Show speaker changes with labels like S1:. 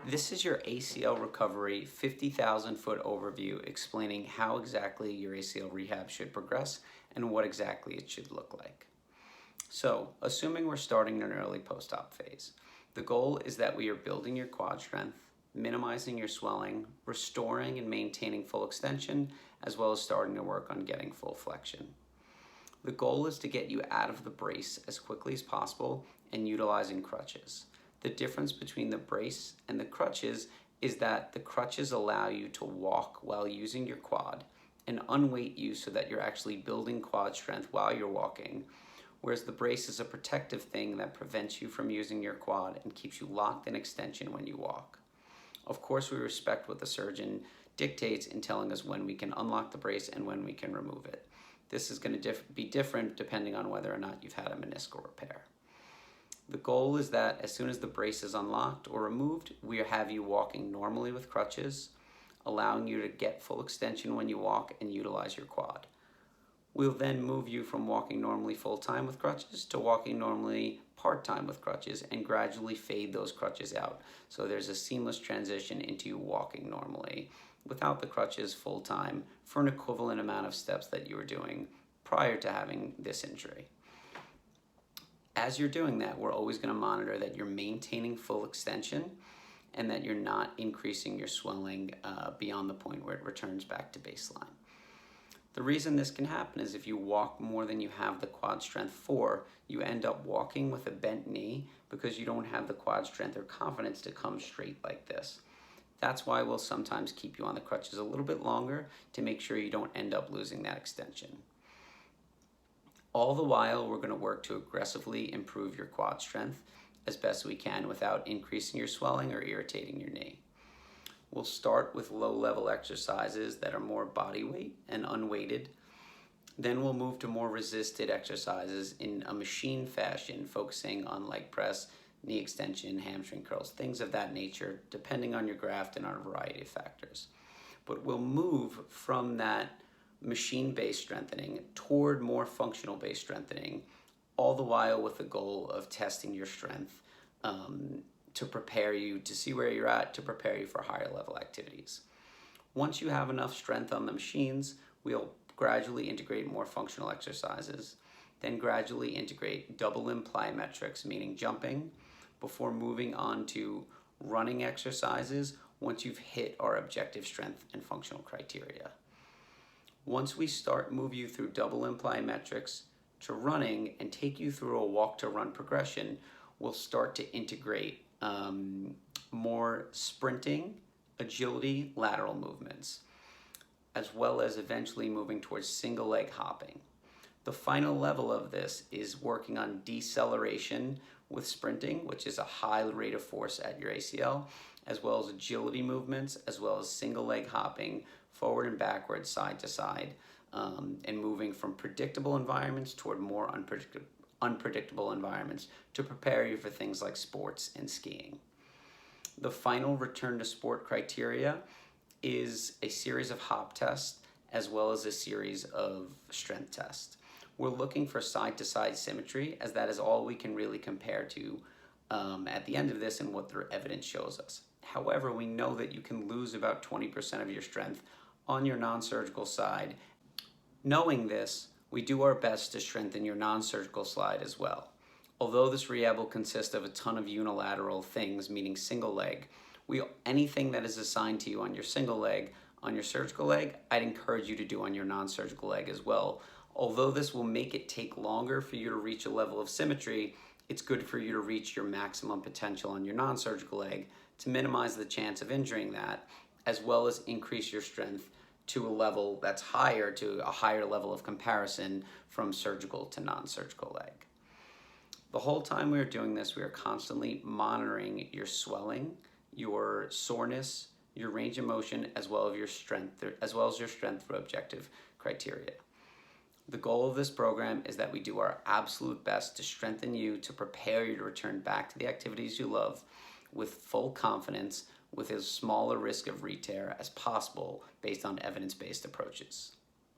S1: This is your ACL Recovery 50,000 foot overview explaining how exactly your ACL rehab should progress and what exactly it should look like. So, assuming we're starting an early post-op phase, the goal is that we are building your quad strength, minimizing your swelling, restoring and maintaining full extension, as well as starting to work on getting full flexion. The goal is to get you out of the brace as quickly as possible and utilizing crutches. The difference between the brace and the crutches is that the crutches allow you to walk while using your quad and unweight you so that you're actually building quad strength while you're walking, whereas the brace is a protective thing that prevents you from using your quad and keeps you locked in extension when you walk. Of course, we respect what the surgeon dictates in telling us when we can unlock the brace and when we can remove it. This is going to be different depending on whether or not you've had a meniscal repair. The goal is that as soon as the brace is unlocked or removed, we have you walking normally with crutches, allowing you to get full extension when you walk and utilize your quad. We'll then move you from walking normally full-time with crutches to walking normally part-time with crutches and gradually fade those crutches out. So there's a seamless transition into you walking normally without the crutches full-time for an equivalent amount of steps that you were doing prior to having this injury. As you're doing that, we're always going to monitor that you're maintaining full extension and that you're not increasing your swelling beyond the point where it returns back to baseline. The reason this can happen is if you walk more than you have the quad strength for, you end up walking with a bent knee because you don't have the quad strength or confidence to come straight like this. That's why we'll sometimes keep you on the crutches a little bit longer to make sure you don't end up losing that extension. All the while, we're going to work to aggressively improve your quad strength as best we can without increasing your swelling or irritating your knee. We'll start with low-level exercises that are more body weight and unweighted. Then we'll move to more resisted exercises in a machine fashion, focusing on leg press, knee extension, hamstring curls, things of that nature, depending on your graft and on a variety of factors. But we'll move from that machine-based strengthening toward more functional-based strengthening, all the while with the goal of testing your strength to prepare you to see where you're at, to prepare you for higher level activities. Once you have enough strength on the machines, we'll gradually integrate more functional exercises, then gradually integrate double limb plyometrics, meaning jumping, before moving on to running exercises once you've hit our objective strength and functional criteria. Once we move you through double limb plyometrics to running and take you through a walk to run progression, we'll start to integrate more sprinting, agility, lateral movements, as well as eventually moving towards single leg hopping. The final level of this is working on deceleration with sprinting, which is a high rate of force at your ACL, as well as agility movements, as well as single leg hopping, forward and backward, side to side, and moving from predictable environments toward more unpredictable environments to prepare you for things like sports and skiing. The final return to sport criteria is a series of hop tests as well as a series of strength tests. We're looking for side-to-side symmetry, as that is all we can really compare to at the end of this and what the evidence shows us. However, we know that you can lose about 20% of your strength on your non-surgical side. Knowing this, we do our best to strengthen your non-surgical side as well. Although this rehab will consist of a ton of unilateral things, meaning single leg, anything that is assigned to you on your single leg, on your surgical leg, I'd encourage you to do on your non-surgical leg as well. Although this will make it take longer for you to reach a level of symmetry, it's good for you to reach your maximum potential on your non-surgical leg to minimize the chance of injuring that, as well as increase your strength to a level that's higher, to a higher level of comparison from surgical to non-surgical leg. The whole time we are doing this, we are constantly monitoring your swelling, your soreness, your range of motion, as well as your strength through objective criteria. The goal of this program is that we do our absolute best to strengthen you, to prepare you to return back to the activities you love with full confidence, with as small a risk of re-tear as possible based on evidence-based approaches.